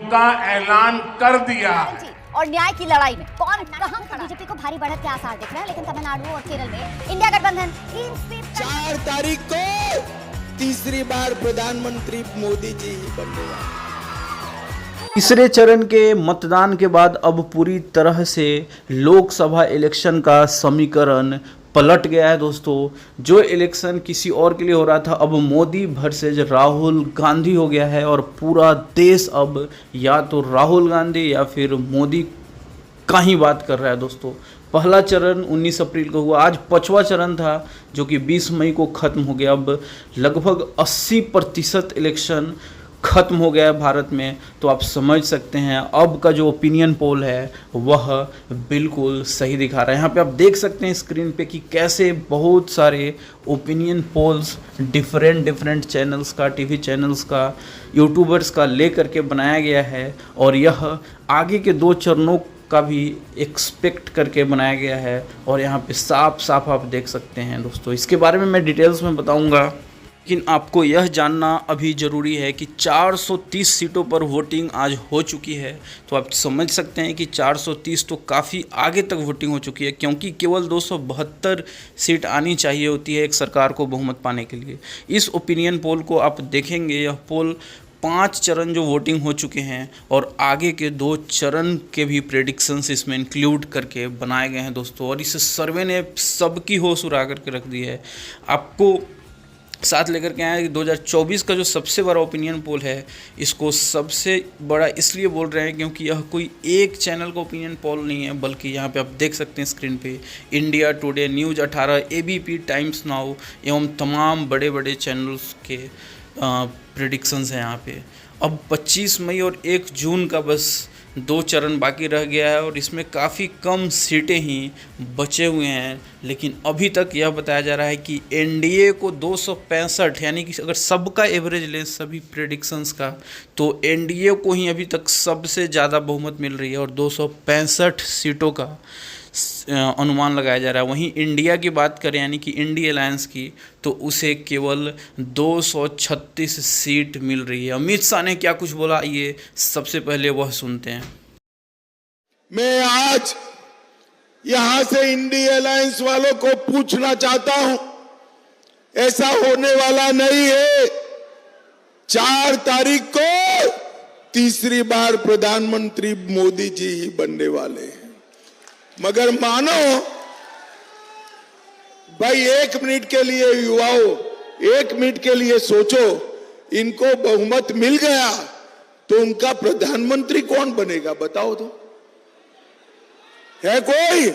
का ऐलान कर दिया है। और न्याय की लड़ाई में कौन कहां खड़ा? बीजेपी को भारी बढ़त के आसार दिख रहे हैं, लेकिन तमिलनाडु और केरल में इंडिया गठबंधन 4 तारीख को तीसरी बार प्रधानमंत्री मोदी जी ही बनने वाले। तीसरे चरण के मतदान के बाद अब पूरी तरह से लोकसभा इलेक्शन का समीकरण पलट गया है दोस्तों। जो इलेक्शन किसी और के लिए हो रहा था, अब मोदी वर्सेज राहुल गांधी हो गया है और पूरा देश अब या तो राहुल गांधी या फिर मोदी का ही बात कर रहा है दोस्तों। पहला चरण 19 अप्रैल को हुआ, आज 5वां चरण था जो कि 20 मई को ख़त्म हो गया। अब लगभग 80% इलेक्शन ख़त्म हो गया है भारत में। तो आप समझ सकते हैं अब का जो ओपिनियन पोल है वह बिल्कुल सही दिखा रहा है। यहाँ पे आप देख सकते हैं स्क्रीन पे कि कैसे बहुत सारे ओपिनियन पोल्स डिफरेंट चैनल्स का, टीवी चैनल्स का, यूट्यूबर्स का ले करके बनाया गया है और यह आगे के 2 चरणों का भी एक्सपेक्ट करके बनाया गया है। और यहाँ पे साफ आप देख सकते हैं दोस्तों। इसके बारे में मैं डिटेल्स में बताऊँगा, लेकिन आपको यह जानना अभी ज़रूरी है कि 430 सीटों पर वोटिंग आज हो चुकी है। तो आप समझ सकते हैं कि 430 तो काफ़ी आगे तक वोटिंग हो चुकी है, क्योंकि केवल 272 सीट आनी चाहिए होती है एक सरकार को बहुमत पाने के लिए। इस ओपिनियन पोल को आप देखेंगे, यह पोल 5 चरण जो वोटिंग हो चुके हैं और आगे के 2 चरण के भी प्रेडिक्शंस इसमें इंक्लूड करके बनाए गए हैं दोस्तों। और इस सर्वे ने सबकी होश उड़ा करके रख दी है। आपको साथ लेकर के आए कि 2024 का जो सबसे बड़ा ओपिनियन पोल है, इसको सबसे बड़ा इसलिए बोल रहे हैं क्योंकि यह कोई एक चैनल का ओपिनियन पोल नहीं है, बल्कि यहाँ पे आप देख सकते हैं स्क्रीन पे India today, news 18, ABP, times now एवं तमाम बड़े चैनल्स के प्रेडिक्शंस हैं यहाँ पे। अब 25 मई और 1 जून का बस 2 चरण बाकी रह गया है और इसमें काफ़ी कम सीटें ही बचे हुए हैं। लेकिन अभी तक यह बताया जा रहा है कि एनडीए को 265, यानी कि अगर सबका एवरेज लें सभी प्रेडिक्शंस का, तो एनडीए को ही अभी तक सबसे ज़्यादा बहुमत मिल रही है और 265 सीटों का अनुमान लगाया जा रहा है। वहीं इंडिया की बात करें, यानी कि इंडिया अलायंस की, तो उसे केवल 236 सीट मिल रही है। अमित शाह ने क्या कुछ बोला, ये सबसे पहले वह सुनते हैं। मैं आज यहां से इंडिया अलायंस वालों को पूछना चाहता हूं, ऐसा होने वाला नहीं है। 4 तारीख को तीसरी बार प्रधानमंत्री मोदी जी ही बनने वाले हैं। मगर मानो भाई, 1 मिनट के लिए युवाओं, 1 मिनट के लिए सोचो, इनको बहुमत मिल गया तो उनका प्रधानमंत्री कौन बनेगा बताओ तो? है कोई?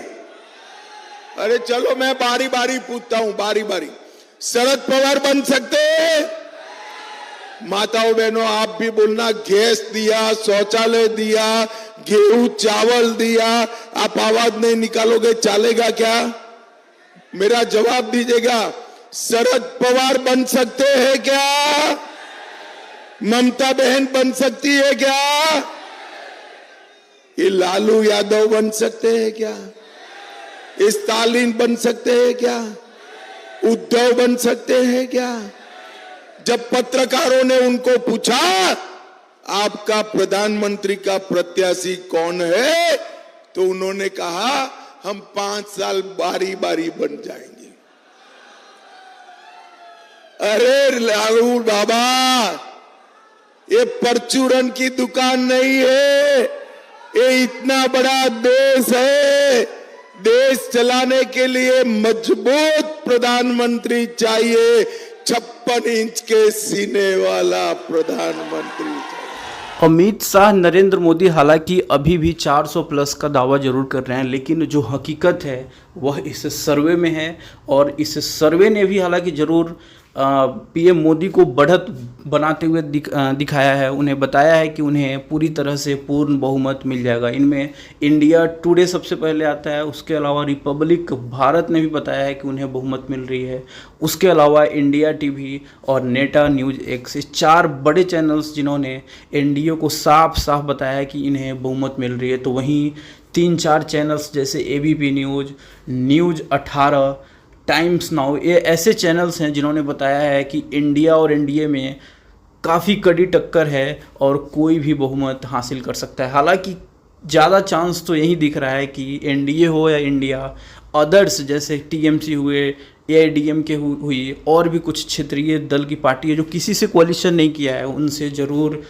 अरे चलो मैं बारी बारी पूछता हूं, बारी बारी। शरद पवार बन सकते हैं? माताओं बहनों आप भी बोलना। गैस दिया, शौचालय दिया, गेहूं चावल दिया, आप आवाज नहीं निकालोगे चलेगा क्या? मेरा जवाब दीजिएगा। शरद पवार बन सकते हैं क्या? ममता बहन बन सकती है क्या? ये लालू यादव बन सकते हैं क्या? स्टालिन बन सकते हैं क्या? उद्धव बन सकते हैं क्या? जब पत्रकारों ने उनको पूछा आपका प्रधानमंत्री का प्रत्याशी कौन है, तो उन्होंने कहा हम 5 साल बारी बारी बन जाएंगे। अरे लालू बाबा, ये परचूरन की दुकान नहीं है, ये इतना बड़ा देश है। देश चलाने के लिए मजबूत प्रधानमंत्री चाहिए, 56 इंच के सीने वाला प्रधानमंत्री चाहिए। अमित शाह, नरेंद्र मोदी हालांकि अभी भी 400 प्लस का दावा जरूर कर रहे हैं, लेकिन जो हकीकत है वह इस सर्वे में है। और इस सर्वे ने भी हालांकि जरूर पीएम मोदी को बढ़त बनाते हुए दिखाया है। उन्हें बताया है कि उन्हें पूरी तरह से पूर्ण बहुमत मिल जाएगा। इनमें इंडिया टुडे सबसे पहले आता है, उसके अलावा रिपब्लिक भारत ने भी बताया है कि उन्हें बहुमत मिल रही है। उसके अलावा इंडिया टीवी और नेटा न्यूज़ एक्स, 4 बड़े चैनल्स जिन्होंने एनडीए को साफ बताया है कि इन्हें बहुमत मिल रही है। तो वहीं 3-4 चैनल्स जैसे ABP news, news 18, times now, ये ऐसे चैनल्स हैं जिन्होंने बताया है कि इंडिया और एनडीए में काफ़ी कड़ी टक्कर है और कोई भी बहुमत हासिल कर सकता है। हालांकि ज़्यादा चांस तो यही दिख रहा है कि एनडीए हो या इंडिया, अदर्स जैसे टीएमसी हुए, एआईडीएमके हुई, और भी कुछ क्षेत्रीय दल की पार्टी है जो किसी से कोalition नहीं किया है, उनसे ज़रूर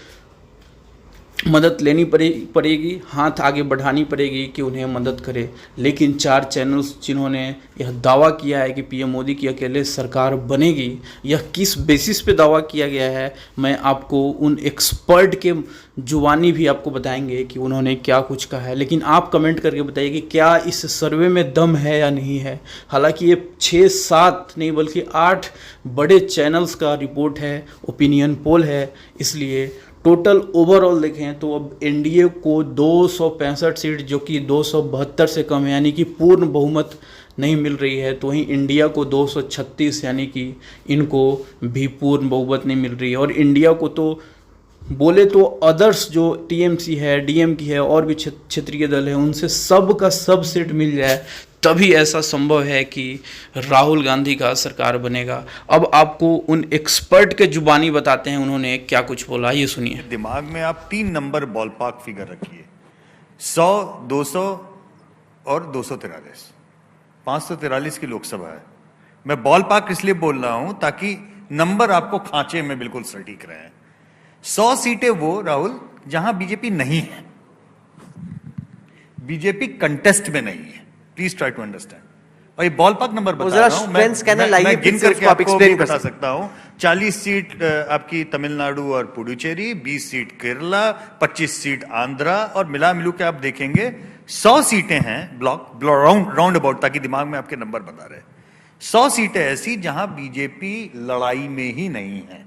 मदद लेनी पड़ेगी, हाथ आगे बढ़ानी पड़ेगी कि उन्हें मदद करे। लेकिन 4 चैनल्स जिन्होंने यह दावा किया है कि पीएम मोदी की अकेले सरकार बनेगी, यह किस बेसिस पे दावा किया गया है, मैं आपको उन एक्सपर्ट के जुबानी भी आपको बताएंगे कि उन्होंने क्या कुछ कहा है। लेकिन आप कमेंट करके बताइए कि क्या इस सर्वे में दम है या नहीं है। हालांकि ये 6-7 नहीं बल्कि 8 बड़े चैनल्स का रिपोर्ट है, ओपिनियन पोल है, इसलिए टोटल ओवरऑल देखें तो अब एनडीए को 265 सीट जो कि 272 से कम है, यानी कि पूर्ण बहुमत नहीं मिल रही है। तो वहीं इंडिया को 236 यानी कि इनको भी पूर्ण बहुमत नहीं मिल रही है। और इंडिया को तो बोले तो अदर्स जो टीएमसी है, डीएम की है और भी क्षेत्रीय दल है, उनसे सब का सब सीट मिल जाए तभी ऐसा संभव है कि राहुल गांधी का सरकार बनेगा। अब आपको उन एक्सपर्ट के जुबानी बताते हैं उन्होंने क्या कुछ बोला, ये सुनिए। दिमाग में आप 3 नंबर बॉलपार्क फिगर रखिए, 100, 200 और 243। 543 की लोकसभा है। मैं बॉलपार्क इसलिए बोल रहा हूं ताकि नंबर आपको खांचे में बिल्कुल सटीक रहे। 100 सीटें वो राहुल जहां बीजेपी नहीं है, बीजेपी कंटेस्ट में नहीं है। Please try to understand. और ये बॉलपार्क नंबर बता रहा हूं, मैं गिन करके आपको भी बता सकता हूं। 40 सीट आपकी तमिलनाडु और पुडुचेरी, 20 सीट केरला, 25 सीट आंध्रा, और मिला मिलू के आप देखेंगे 100 सीटें हैं ब्लॉक राउंड अबाउट, ताकि दिमाग में आपके नंबर बता रहे। 100 सीटें ऐसी जहां बीजेपी लड़ाई में ही नहीं है,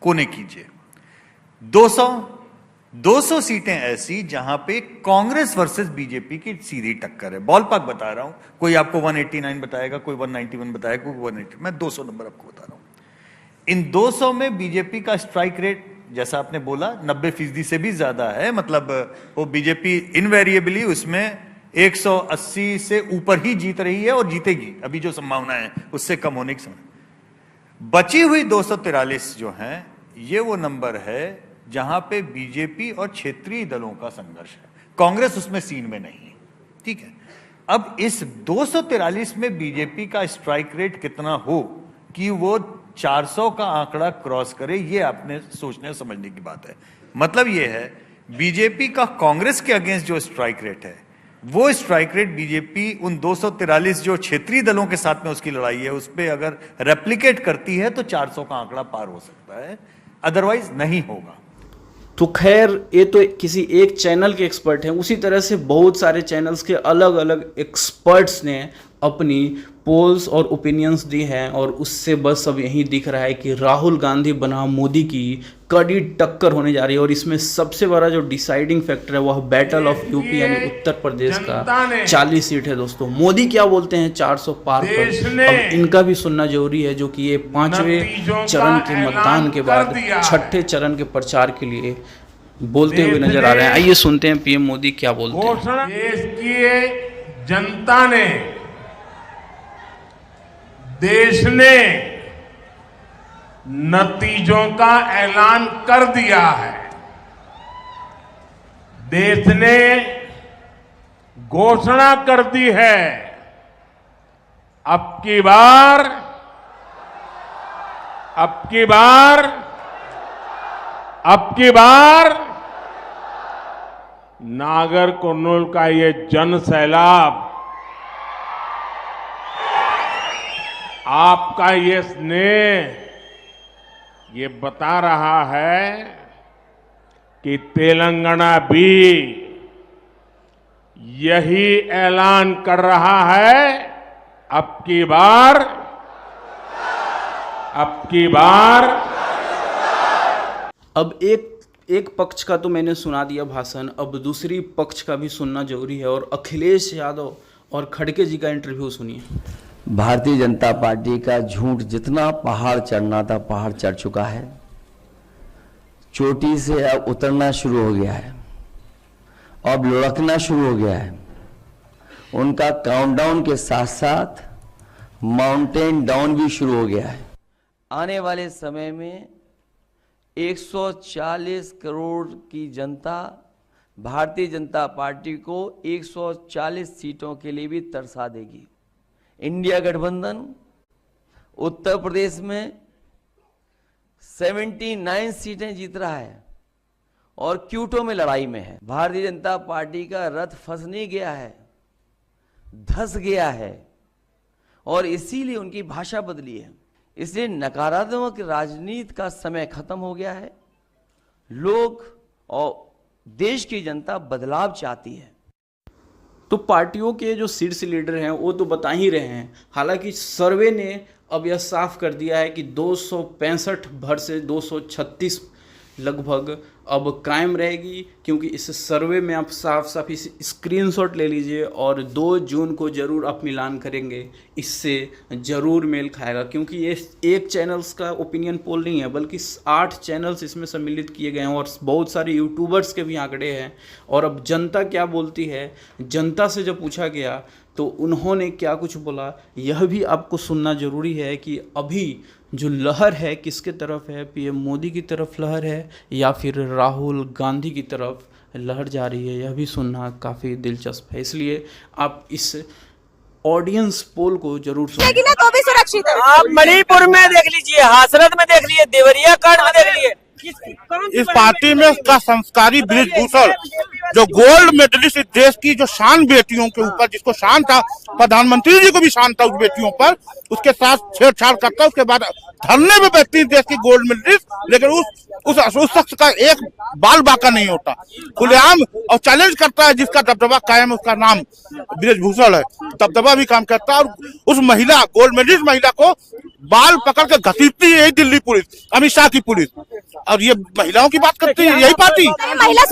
कोने कीजिए। 200 सीटें ऐसी जहां पे कांग्रेस वर्सेस बीजेपी की सीधी टक्कर है। बॉलपार्क बता रहा हूं, कोई आपको 189 बताएगा, कोई 191 बताएगा, कोई 180, मैं 200 नंबर आपको बता रहा हूं। इन 200 में बीजेपी का स्ट्राइक रेट, जैसा आपने बोला, 90% से भी ज्यादा है। मतलब वो बीजेपी इनवेरिएबली उसमें 180 से ऊपर ही जीत रही है और जीतेगी। अभी जो संभावना है उससे कम होने की संभावना। बची हुई 243 जो है, ये वो नंबर है जहां पे बीजेपी और क्षेत्रीय दलों का संघर्ष है। कांग्रेस उसमें सीन में नहीं है, ठीक है। अब इस 243 में बीजेपी का स्ट्राइक रेट कितना हो कि वो 400 का आंकड़ा क्रॉस करे, ये आपने सोचने और समझने की बात है। मतलब ये है, बीजेपी का कांग्रेस के अगेंस्ट जो स्ट्राइक रेट है, वो स्ट्राइक रेट बीजेपी उन 243 जो क्षेत्रीय दलों के साथ में उसकी लड़ाई है, उस पर अगर रेप्लिकेट करती है तो 400 का आंकड़ा पार हो सकता है, अदरवाइज नहीं होगा। तो खैर, ये तो किसी एक चैनल के एक्सपर्ट हैं, उसी तरह से बहुत सारे चैनल्स के अलग अलग एक्सपर्ट्स ने अपनी पोल्स और ओपिनियंस दी हैं, और उससे बस अब यही दिख रहा है कि राहुल गांधी बनाम मोदी की कड़ी टक्कर होने जा रही है। और इसमें सबसे बड़ा जो डिसाइडिंग फैक्टर है वह बैटल ऑफ यूपी यानी उत्तर प्रदेश का 40 सीट है दोस्तों। मोदी क्या बोलते हैं 400 पार पर, अब इनका भी सुनना जरूरी है, जो कि ये 5वें चरण के मतदान के बाद 6ठे चरण के प्रचार के लिए बोलते हुए नजर आ रहे हैं। आइए सुनते हैं पीएम मोदी क्या बोलते हैं। देश की जनता ने, देश ने नतीजों का ऐलान कर दिया है। देश ने घोषणा कर दी है, अब की बार नागर कुर्नूल का ये जन सैलाब, आपका ये स्नेह, ये बता रहा है कि तेलंगाना भी यही ऐलान कर रहा है, अब की बार। अब एक पक्ष का तो मैंने सुना दिया भाषण, अब दूसरी पक्ष का भी सुनना जरूरी है। और अखिलेश यादव और खड़गे जी का इंटरव्यू सुनिए। भारतीय जनता पार्टी का झूठ जितना पहाड़ चढ़ना था पहाड़ चढ़ चुका है, चोटी से अब उतरना शुरू हो गया है, अब लुढ़कना शुरू हो गया है। उनका काउंटडाउन के साथ साथ माउंटेन डाउन भी शुरू हो गया है। आने वाले समय में 140 करोड़ की जनता भारतीय जनता पार्टी को 140 सीटों के लिए भी तरसा देगी। इंडिया गठबंधन उत्तर प्रदेश में 79 सीटें जीत रहा है और क्यूटो में लड़ाई में है। भारतीय जनता पार्टी का रथ फंस नहीं गया है, धस गया है और इसीलिए उनकी भाषा बदली है। इसलिए नकारात्मक राजनीति का समय खत्म हो गया है। लोग और देश की जनता बदलाव चाहती है। तो पार्टियों के जो शीर्ष लीडर हैं वो तो बता ही रहे हैं। हालांकि सर्वे ने अब यह साफ कर दिया है कि 265 भर से 236 लगभग अब क्राइम रहेगी, क्योंकि इस सर्वे में आप साफ साफ इस स्क्रीनशॉट ले लीजिए और 2 जून को ज़रूर आप मिलान करेंगे, इससे ज़रूर मेल खाएगा। क्योंकि ये एक चैनल्स का ओपिनियन पोल नहीं है, बल्कि 8 चैनल्स इसमें सम्मिलित किए गए हैं और बहुत सारे यूट्यूबर्स के भी आंकड़े हैं। और अब जनता क्या बोलती है, जनता से जब पूछा गया तो उन्होंने क्या कुछ बोला, यह भी आपको सुनना ज़रूरी है कि अभी जो लहर है किसके तरफ है, पीएम मोदी की तरफ लहर है या फिर राहुल गांधी की तरफ लहर जा रही है, यह भी सुनना काफ़ी दिलचस्प है। इसलिए आप इस ऑडियंस पोल को जरूर सुनिए। तो भी सुरक्षित है। आप मणिपुर में देख लीजिए, हाथरस में देख लीजिए, देवरिया कांड में देख लीजिए। इस पार्टी में उसका संस्कारी बृजभूषण जो गोल्ड मेडलिस्ट इस देश की जो शान बेटियों के ऊपर, जिसको शान था, प्रधानमंत्री जी को भी शान था उस बेटियों पर, उसके साथ छेड़छाड़ करता, उसके बाद धरने में बैठती देश की गोल्ड मेडलिस्ट, लेकिन उस शख्स का एक बाल बाका नहीं होता, खुलेआम और चैलेंज करता है। जिसका दबदबा कायम है उसका नाम बृजभूषण है, दबदबा भी काम करता है। और उस महिला गोल्ड मेडलिस्ट महिला को बाल पकड़ कर घसीटती है यही दिल्ली पुलिस, अमित शाह की पुलिस, और ये महिलाओं की बात करती है यही पार्टी। महिला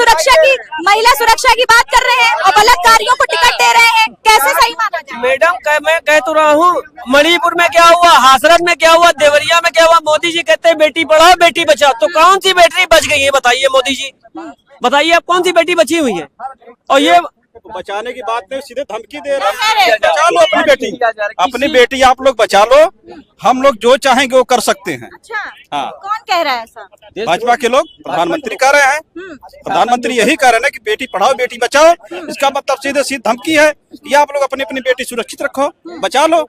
सुरक्षा की बात कर रहे हैं और बलात्कारियों को टिकट दे रहे हैं, कैसे सही माना जाए? मैडम मैं कह तो रहा हूँ, मणिपुर में क्या हुआ, हाथरस में क्या हुआ, देवरिया में क्या हुआ। मोदी जी कहते हैं बेटी पढ़ाओ बेटी बचाओ, तो कौन सी बेटी बच गई है बताइए मोदी जी, बताइए आप कौन सी बेटी बची हुई है? और ये बचाने की बात नहीं, सीधे धमकी दे रहे हैं। बचा लो अपनी बेटी आप लोग बचा लो, हम लोग जो चाहेंगे वो कर सकते हैं। अच्छा, हाँ, कौन कह रहा है ऐसा? भाजपा के लोग, प्रधानमंत्री कह रहे हैं। प्रधानमंत्री यही कह रहे हैं ना कि बेटी पढ़ाओ बेटी बचाओ, इसका मतलब सीधे सीधे धमकी है कि आप लोग अपनी अपनी बेटी सुरक्षित रखो, बचा लो,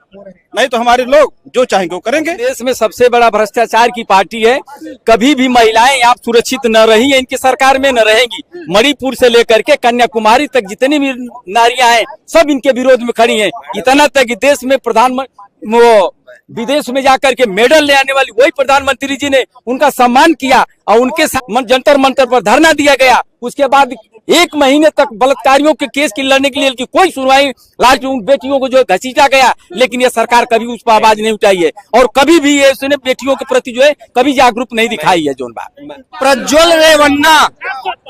नहीं तो हमारे लोग जो चाहेंगे वो करेंगे। देश में सबसे बड़ा भ्रष्टाचार की पार्टी है, कभी भी महिलाएं आप सुरक्षित न रही है, इनकी सरकार में न रहेंगी। मणिपुर से लेकर के कन्याकुमारी तक जितनी भी नारियां हैं सब इनके विरोध में खड़ी हैं। इतना तक कि देश में प्रधानमंत्री वो विदेश में जाकर के मेडल ले आने वाली वही प्रधानमंत्री जी ने उनका सम्मान किया और उनके जंतर मंतर पर धरना दिया गया। उसके बाद 1 महीने तक बलात्कारियों के केस की लड़ने के लिए कोई सुनवाई, लास्ट उन बेटियों को जो घसीटा गया, लेकिन ये सरकार कभी उस पर आवाज नहीं उठाई है और कभी भी ये उसने बेटियों के प्रति जो है कभी जागरूक नहीं दिखाई है। जोन बात प्रज्वल रेवन्ना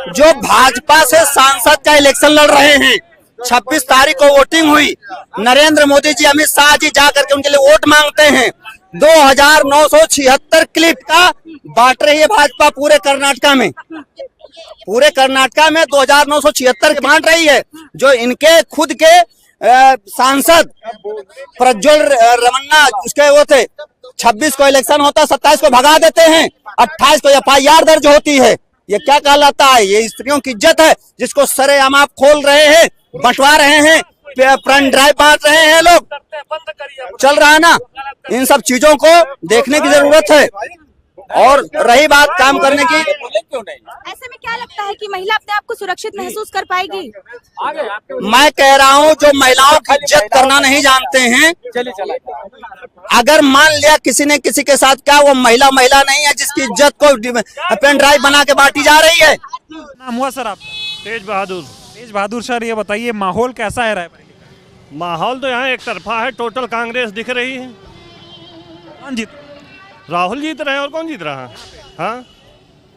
जो भाजपा से सांसद का इलेक्शन लड़ रहे हैं, 26 तारीख को वोटिंग हुई, नरेंद्र मोदी जी अमित शाह जी जा करके उनके लिए वोट मांगते हैं। 2976 क्लिप का बांट रही है भाजपा पूरे कर्नाटका में, 2976 बांट रही है। जो इनके खुद के सांसद प्रज्वल रेवन्ना उसके वो थे, 26 को इलेक्शन होता, 27 को भगा देते हैं, 28 को FIR दर्ज होती है। ये क्या कहलाता है? ये स्त्रियों की इज्जत है जिसको सरेआम आप खोल रहे हैं, बंटवा रहे हैं, पेन ड्राइव बांट रहे हैं, लोग चल रहा है ना। इन सब चीजों को देखने की जरूरत है। और रही बात काम करने की, ऐसे में क्या लगता है कि महिला अपने आप को सुरक्षित महसूस कर पाएगी? मैं कह रहा हूँ जो महिलाओं की इज्जत करना नहीं जानते हैं, अगर मान लिया किसी ने किसी के साथ क्या, वो महिला नहीं है जिसकी इज्जत को पेन ड्राइव बना के बांटी जा रही है। नाम हुआ सर आपका? तेज बहादुर सर, ये बताइए माहौल कैसा है रायबरेली का? माहौल तो यहाँ एक तरफा है, टोटल कांग्रेस दिख रही है। कौन जीत? राहुल जीत रहे हैं और कौन जीत रहा है? हाँ,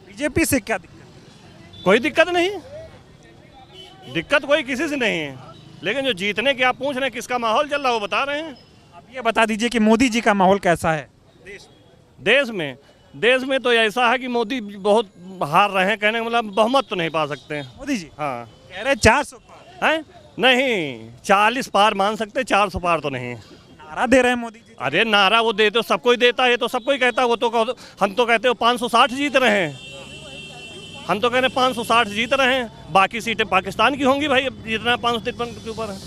बीजेपी से क्या दिक्कत? कोई दिक्कत नहीं, दिक्कत कोई किसी से नहीं है, लेकिन जो जीतने की आप पूछ रहे हैं किसका माहौल चल रहा है वो बता रहे हैं। आप ये बता दीजिए कि मोदी जी का माहौल कैसा है देश में तो ऐसा है कि मोदी बहुत हार रहे हैं, कहने का मतलब बहुमत तो नहीं पा सकते हैं मोदी जी। हाँ, कह रहे 400 है नहीं, 40 पार मान सकते, 400 पार तो नहीं। नारा दे रहे हैं मोदी जी। अरे नारा वो देते, सबको ही देता है, ये तो सबको ही कहता है। वो तो हम तो कहते हो 560 जीत रहे हैं, हम तो कह रहे हैं 560 जीत रहे हैं, बाकी सीटें पाकिस्तान की होंगी भाई, जितना 553 के ऊपर है।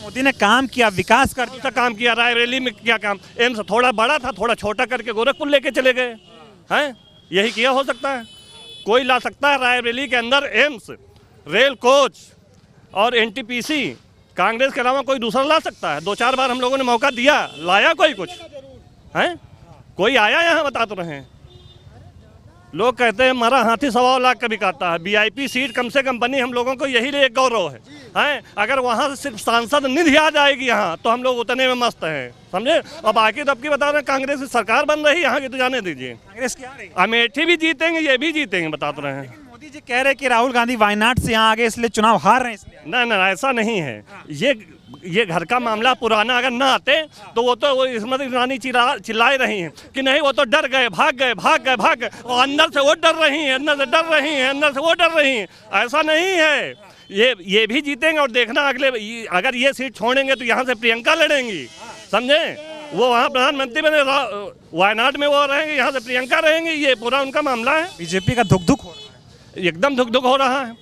मोदी ने काम किया, विकास कर दिया। काम किया, रायबरेली में क्या काम, एम्स थोड़ा बड़ा था, थोड़ा छोटा करके गोरखपुर लेके चले गए हैं, यही किया हो सकता है। कोई ला सकता है रायबरेली के अंदर एम्स, रेल कोच और एनटीपीसी, कांग्रेस के अलावा कोई दूसरा ला सकता है? 2-4 बार हम लोगों ने मौका दिया, लाया कोई कुछ है? कोई आया यहाँ? बता तो रहे हैं। लोग कहते हैं हमारा हाथी 1.25 लाख का बिकाता है। वीआईपी सीट कम से कम बनी, हम लोगों को यही एक गौरव है। अगर वहाँ से सिर्फ सांसद निधि आ जाएगी यहाँ, तो हम लोग उतने में मस्त हैं, समझे। और बाकी तो अब की बता रहे हैं कांग्रेस की सरकार बन रही है यहाँ की, तो जाने दीजिए। कांग्रेस क्या रही? अमेठी भी जीतेंगे, ये भी जीतेंगे, बता तो रहे हैं। मोदी जी कह रहे हैं कि राहुल गांधी वायनाड से यहाँ आगे इसलिए चुनाव हार रहे हैं इसलिए। ना ऐसा नहीं है। ये घर का मामला पुराना, अगर ना आते तो वो तो स्मृति ईरानी चिल्लाई रही हैं कि नहीं वो तो डर गए, भाग गए, और अंदर से वो डर रही हैं, अंदर से वो डर रही हैं। ऐसा नहीं है, ये भी जीतेंगे। और देखना अगर ये सीट छोड़ेंगे तो यहाँ से प्रियंका लड़ेंगी, समझे। वो वहाँ प्रधानमंत्री बने, वायनाड में वो रहेंगे, यहाँ से प्रियंका रहेंगी। ये पूरा उनका मामला है। बीजेपी का धुक हो रहा है, एकदम धुक हो रहा है,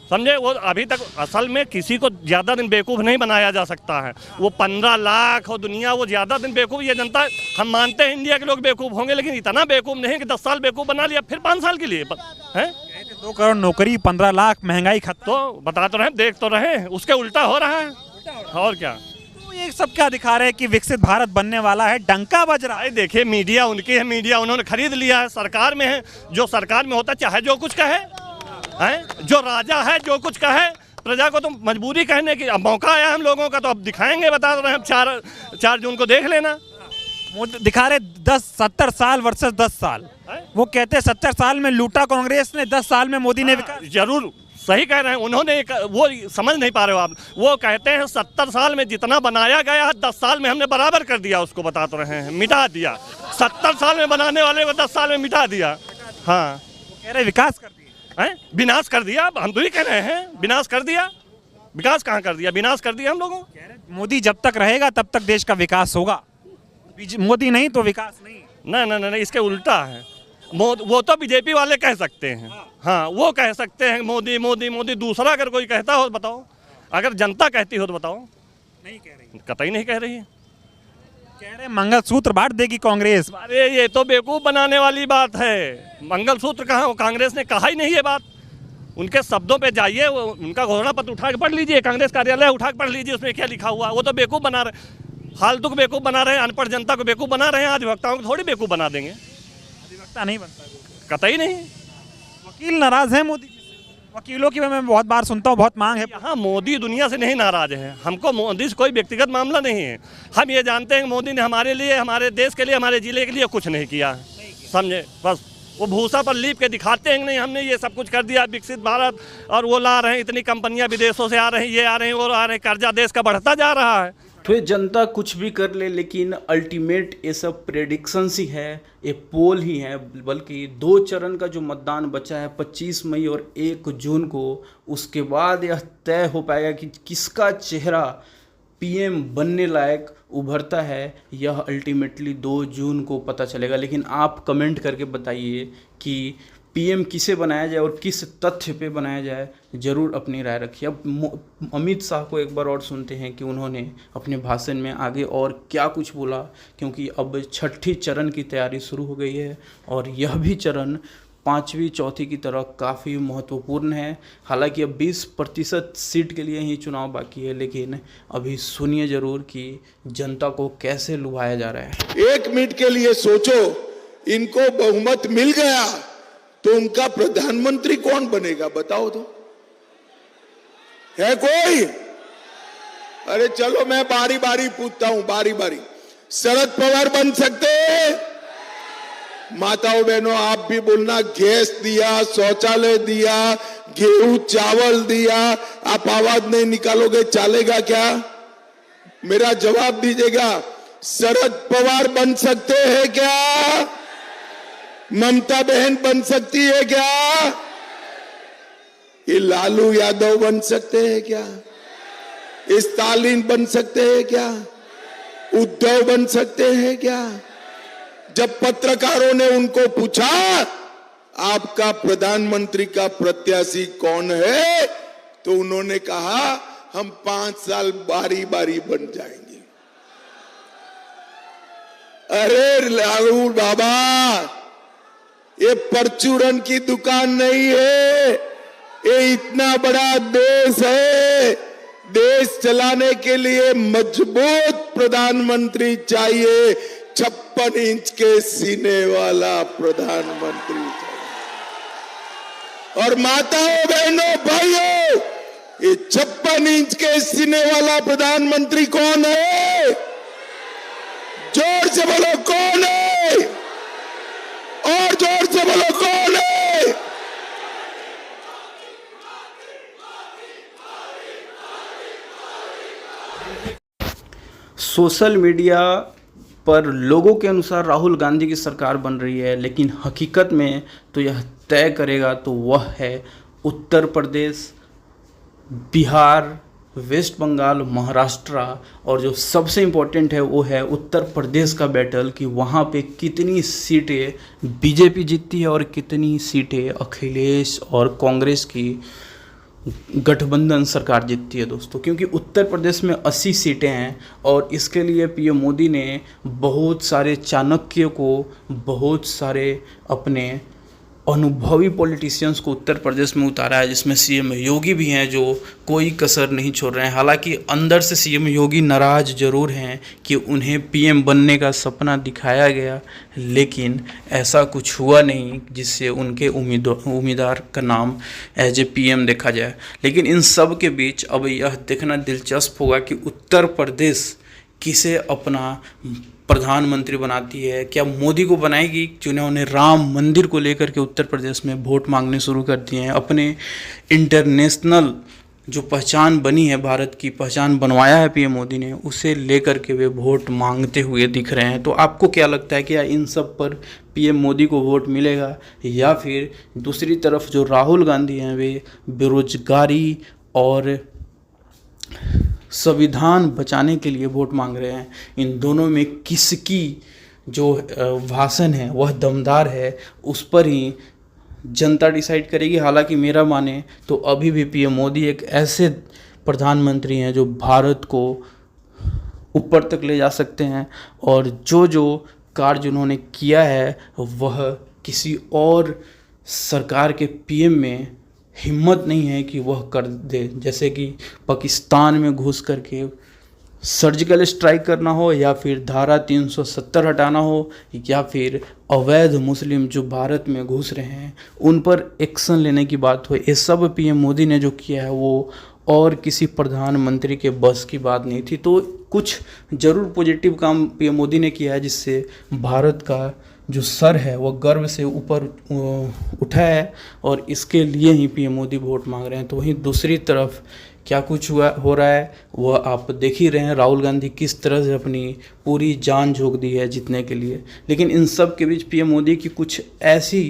समझे। वो अभी तक असल में किसी को ज्यादा दिन बेवकूफ नहीं बनाया जा सकता है। वो 15 लाख और दुनिया, वो ज्यादा दिन बेवकूफ, ये जनता, हम मानते हैं इंडिया के लोग बेवकूफ होंगे, लेकिन इतना बेवकूफ नहीं कि 10 साल बेवकूफ बना लिया फिर 5 साल के लिए है। 2 करोड़ नौकरी, 15 लाख, महंगाई खत्म। तो बता तो रहे, देख तो रहे, उसके उल्टा हो रहा है। और क्या, तो ये सब क्या दिखा रहे हैं कि विकसित भारत बनने वाला है, डंका बज रहा है। देखिए मीडिया उनकी है, मीडिया उन्होंने खरीद लिया है, सरकार में है। जो सरकार में होता चाहे जो कुछ कहे, जो राजा है जो कुछ कहे, प्रजा को तो मजबूरी कहने की। अब मौका आया हम लोगों का, तो अब दिखाएंगे, बता रहे हैं। 4 जून को देख लेना। दिखा रहे 70 साल वर्सेस 10 साल। वो कहते हैं 70 साल में लूटा कांग्रेस ने, 10 साल में मोदी ने विकास। जरूर सही कह रहे हैं उन्होंने, वो समझ नहीं पा रहे हो आप। वो कहते हैं 70 साल में जितना बनाया गया है 10 साल में हमने बराबर कर दिया, उसको बता तो रहे हैं, मिटा दिया। 70 साल में बनाने वाले को 10 साल में मिटा दिया। हाँ, कह रहे विकास कर दिया, विनाश कर दिया। हम तो ही कह रहे हैं विनाश कर दिया। विकास कहाँ कर दिया, विनाश कर दिया हम लोगों। मोदी जब तक रहेगा तब तक देश का विकास होगा, मोदी नहीं तो विकास नहीं। नहीं, इसके उल्टा है। वो तो बीजेपी वाले कह सकते हैं, हाँ वो कह सकते हैं मोदी मोदी मोदी। दूसरा अगर कोई कहता हो बताओ, अगर जनता कहती हो तो बताओ। नहीं कह रही, कतई नहीं कह रही है। कह रहे मंगलसूत्र बांट देगी कांग्रेस। अरे ये तो बेवकूफ बनाने वाली बात है। मंगलसूत्र कहाँ, वो कांग्रेस ने कहा ही नहीं ये बात। उनके शब्दों पे जाइए, उनका घोषणा पत्र उठा के पढ़ लीजिए, कांग्रेस कार्यालय उठा के पढ़ लीजिए, उसमें क्या लिखा हुआ। वो तो बेवकूफ बना रहे, फालतू को बेवकूफ बना रहे हैं, अनपढ़ जनता को बेवकूफ बना रहे हैं। अधिवक्ताओं को थोड़ी बेवकूफ बना देंगे, अधिवक्ता नहीं बनता, कतई नहीं। वकील नाराज है मोदी जी से। वकीलों की मैं बहुत बार सुनता हूँ, बहुत मांग है। हाँ, मोदी दुनिया से नहीं नाराज है। हमको मोदी से कोई व्यक्तिगत मामला नहीं है। हम ये जानते हैं कि मोदी ने हमारे लिए, हमारे देश के लिए, हमारे जिले के लिए कुछ नहीं किया, समझे। बस वो भूसा पर लीप के दिखाते हैं नहीं हमने ये सब कुछ कर दिया, विकसित भारत, और वो ला रहे हैं, इतनी कंपनियां विदेशों से आ रही हैं, ये आ रहे हैं, वो आ रहे हैं, कर्जा देश का बढ़ता जा रहा है। तो ये जनता कुछ भी कर ले, लेकिन अल्टीमेट ये सब प्रेडिक्शंस ही है, ये पोल ही है। बल्कि 2 चरण का जो मतदान बचा है 25 मई और 1 जून को, उसके बाद यह तय हो पाएगा कि किसका चेहरा पीएम बनने लायक उभरता है। यह अल्टीमेटली 2 जून को पता चलेगा। लेकिन आप कमेंट करके बताइए कि पीएम किसे बनाया जाए और किस तथ्य पे बनाया जाए, ज़रूर अपनी राय रखिए। अब अमित शाह को एक बार और सुनते हैं कि उन्होंने अपने भाषण में आगे और क्या कुछ बोला, क्योंकि अब 6ठे चरण की तैयारी शुरू हो गई है और यह भी चरण 5वीं चौथी की तरह काफ़ी महत्वपूर्ण है। हालांकि अब 20% सीट के लिए ही चुनाव बाकी है, लेकिन अभी सुनिए ज़रूर कि जनता को कैसे लुभाया जा रहा है। 1 मिनट के लिए सोचो, इनको बहुमत मिल गया तो उनका प्रधानमंत्री कौन बनेगा, बताओ तो। है कोई? अरे चलो मैं बारी बारी पूछता हूं, बारी बारी। शरद पवार बन सकते हैं? माताओं बहनों आप भी बोलना। गैस दिया, शौचालय दिया, गेहूं चावल दिया, आप आवाज नहीं निकालोगे चलेगा क्या? मेरा जवाब दीजिएगा। शरद पवार बन सकते हैं क्या? ममता बहन बन सकती है क्या? ये लालू यादव बन सकते हैं क्या? स्टालिन बन सकते हैं क्या? उद्धव बन सकते हैं क्या? जब पत्रकारों ने उनको पूछा आपका प्रधानमंत्री का प्रत्याशी कौन है, तो उन्होंने कहा हम 5 साल बारी बारी बन जाएंगे। अरे राहुल बाबा, ये परचूरन की दुकान नहीं है, ये इतना बड़ा देश है। देश चलाने के लिए मजबूत प्रधानमंत्री चाहिए, 56 इंच के सीने वाला प्रधानमंत्री चाहिए। और माताओं, बहनों, भाइयों, ये 56 इंच के सीने वाला प्रधानमंत्री कौन है? जोर से बोलो कौन है? और जोर से बोलो कौन है? सोशल मीडिया पर लोगों के अनुसार राहुल गांधी की सरकार बन रही है, लेकिन हकीकत में तो यह तय करेगा तो वह है उत्तर प्रदेश, बिहार, वेस्ट बंगाल, महाराष्ट्र, और जो सबसे इम्पोर्टेंट है वो है उत्तर प्रदेश का बैटल कि वहाँ पे कितनी सीटें बीजेपी जीतती है और कितनी सीटें अखिलेश और कांग्रेस की गठबंधन सरकार जीतती है दोस्तों। क्योंकि उत्तर प्रदेश में 80 सीटें हैं और इसके लिए पीएम मोदी ने बहुत सारे चाणक्य को, बहुत सारे अपने अनुभवी पॉलिटिशियंस को उत्तर प्रदेश में उतारा है, जिसमें सीएम योगी भी हैं जो कोई कसर नहीं छोड़ रहे हैं। हालांकि अंदर से सीएम योगी नाराज़ जरूर हैं कि उन्हें पीएम बनने का सपना दिखाया गया, लेकिन ऐसा कुछ हुआ नहीं जिससे उनके उम्मीदवार का नाम एज ए पीएम देखा जाए। लेकिन इन सब के बीच अब यह देखना दिलचस्प होगा कि उत्तर प्रदेश किसे अपना प्रधानमंत्री बनाती है। क्या मोदी को बनाएगी, जिन्होंने राम मंदिर को लेकर के उत्तर प्रदेश में वोट मांगने शुरू कर दिए हैं। अपने इंटरनेशनल जो पहचान बनी है, भारत की पहचान बनवाया है पीएम मोदी ने, उसे लेकर के वे वोट मांगते हुए दिख रहे हैं। तो आपको क्या लगता है कि इन सब पर पीएम मोदी को वोट मिलेगा, या फिर दूसरी तरफ जो राहुल गांधी हैं वे बेरोजगारी और संविधान बचाने के लिए वोट मांग रहे हैं? इन दोनों में किसकी जो भाषण है वह दमदार है, उस पर ही जनता डिसाइड करेगी। हालांकि मेरा माने तो अभी भी पीएम मोदी एक ऐसे प्रधानमंत्री हैं जो भारत को ऊपर तक ले जा सकते हैं, और जो कार्य उन्होंने किया है वह किसी और सरकार के पीएम में हिम्मत नहीं है कि वह कर दे। जैसे कि पाकिस्तान में घुस करके सर्जिकल स्ट्राइक करना हो, या फिर धारा 370 हटाना हो, या फिर अवैध मुस्लिम जो भारत में घुस रहे हैं उन पर एक्शन लेने की बात हो। ये सब पीएम मोदी ने जो किया है वो और किसी प्रधानमंत्री के बस की बात नहीं थी। तो कुछ ज़रूर पॉजिटिव काम पीएम मोदी ने किया है, जिससे भारत का जो सर है वह गर्व से ऊपर उठा है, और इसके लिए ही पीएम मोदी वोट मांग रहे हैं। तो वहीं दूसरी तरफ क्या कुछ हो रहा है वह आप देख ही रहे हैं। राहुल गांधी किस तरह से अपनी पूरी जान झोंक दी है जीतने के लिए। लेकिन इन सब के बीच पीएम मोदी की कुछ ऐसी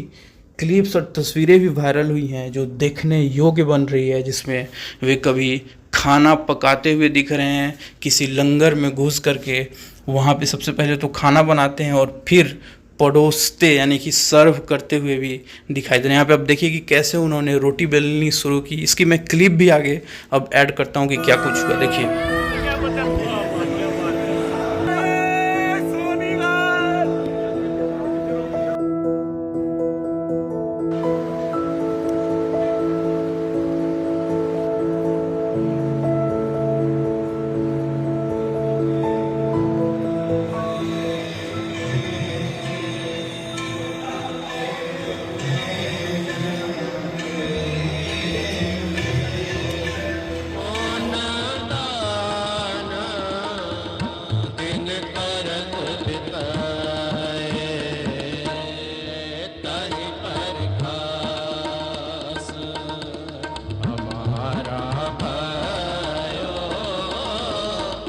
क्लिप्स और तस्वीरें भी वायरल हुई हैं जो देखने योग्य बन रही है, जिसमें वे कभी खाना पकाते हुए दिख रहे हैं, किसी लंगर में घुस करके वहाँ पे सबसे पहले तो खाना बनाते हैं और फिर परोसते यानी कि सर्व करते हुए भी दिखाई दे रहे हैं। यहाँ पे अब देखिए कि कैसे उन्होंने रोटी बेलनी शुरू की। इसकी मैं क्लिप भी आगे अब ऐड करता हूँ कि क्या कुछ हुआ, देखिए।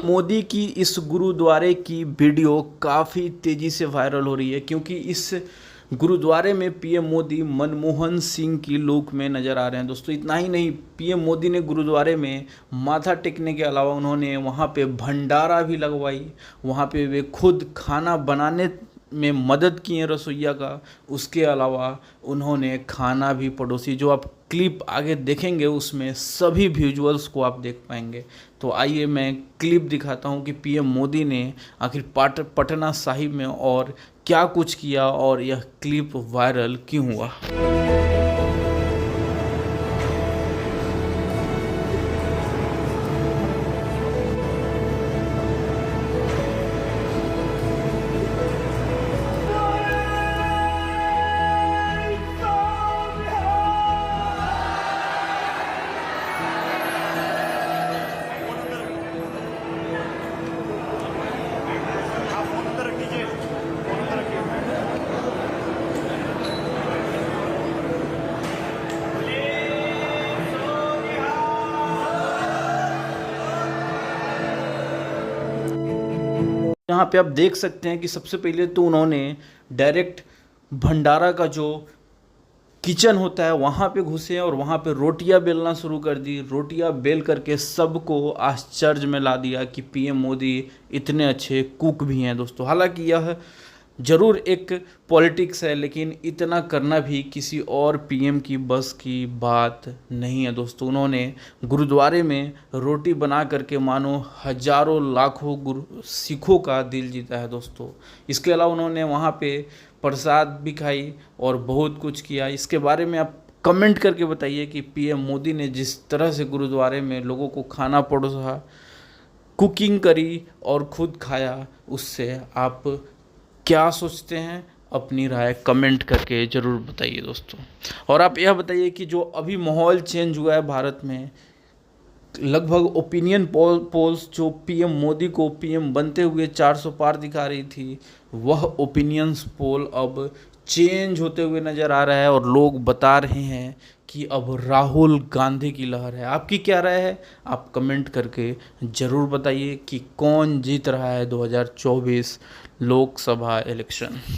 मोदी की इस गुरुद्वारे की वीडियो काफ़ी तेज़ी से वायरल हो रही है, क्योंकि इस गुरुद्वारे में पीएम मोदी मनमोहन सिंह की लुक में नज़र आ रहे हैं दोस्तों। इतना ही नहीं, पीएम मोदी ने गुरुद्वारे में माथा टेकने के अलावा उन्होंने वहाँ पे भंडारा भी लगवाई, वहाँ पे वे खुद खाना बनाने में मदद किए रसोइया का, उसके अलावा उन्होंने खाना भी परोसी। जो आप क्लिप आगे देखेंगे उसमें सभी विजुअल्स को आप देख पाएंगे। तो आइए मैं क्लिप दिखाता हूं कि पीएम मोदी ने आखिर पटना साहिब में और क्या कुछ किया और यह क्लिप वायरल क्यों हुआ। यहाँ पे आप देख सकते हैं कि सबसे पहले तो उन्होंने डायरेक्ट भंडारा का जो किचन होता है वहाँ पे घुसे और वहाँ पे रोटियां बेलना शुरू कर दी। रोटियां बेल करके सबको आश्चर्य में ला दिया कि पीएम मोदी इतने अच्छे कुक भी हैं दोस्तों। हालांकि यह ज़रूर एक पॉलिटिक्स है, लेकिन इतना करना भी किसी और पीएम की बस की बात नहीं है दोस्तों। उन्होंने गुरुद्वारे में रोटी बना करके मानो हजारों लाखों सिखों का दिल जीता है दोस्तों। इसके अलावा उन्होंने वहाँ पे प्रसाद भी खाई और बहुत कुछ किया। इसके बारे में आप कमेंट करके बताइए कि पीएम मोदी ने जिस तरह से गुरुद्वारे में लोगों को खाना परोसा, कुकिंग करी और खुद खाया, उससे आप क्या सोचते हैं? अपनी राय कमेंट करके ज़रूर बताइए दोस्तों। और आप यह बताइए कि जो अभी माहौल चेंज हुआ है भारत में, लगभग ओपिनियन पोल्स जो पीएम मोदी को पीएम बनते हुए 400 पार दिखा रही थी, वह ओपिनियंस पोल अब चेंज होते हुए नज़र आ रहा है और लोग बता रहे हैं कि अब राहुल गांधी की लहर है। आपकी क्या राय है? आप कमेंट करके ज़रूर बताइए कि कौन जीत रहा है 2024 लोकसभा इलेक्शन।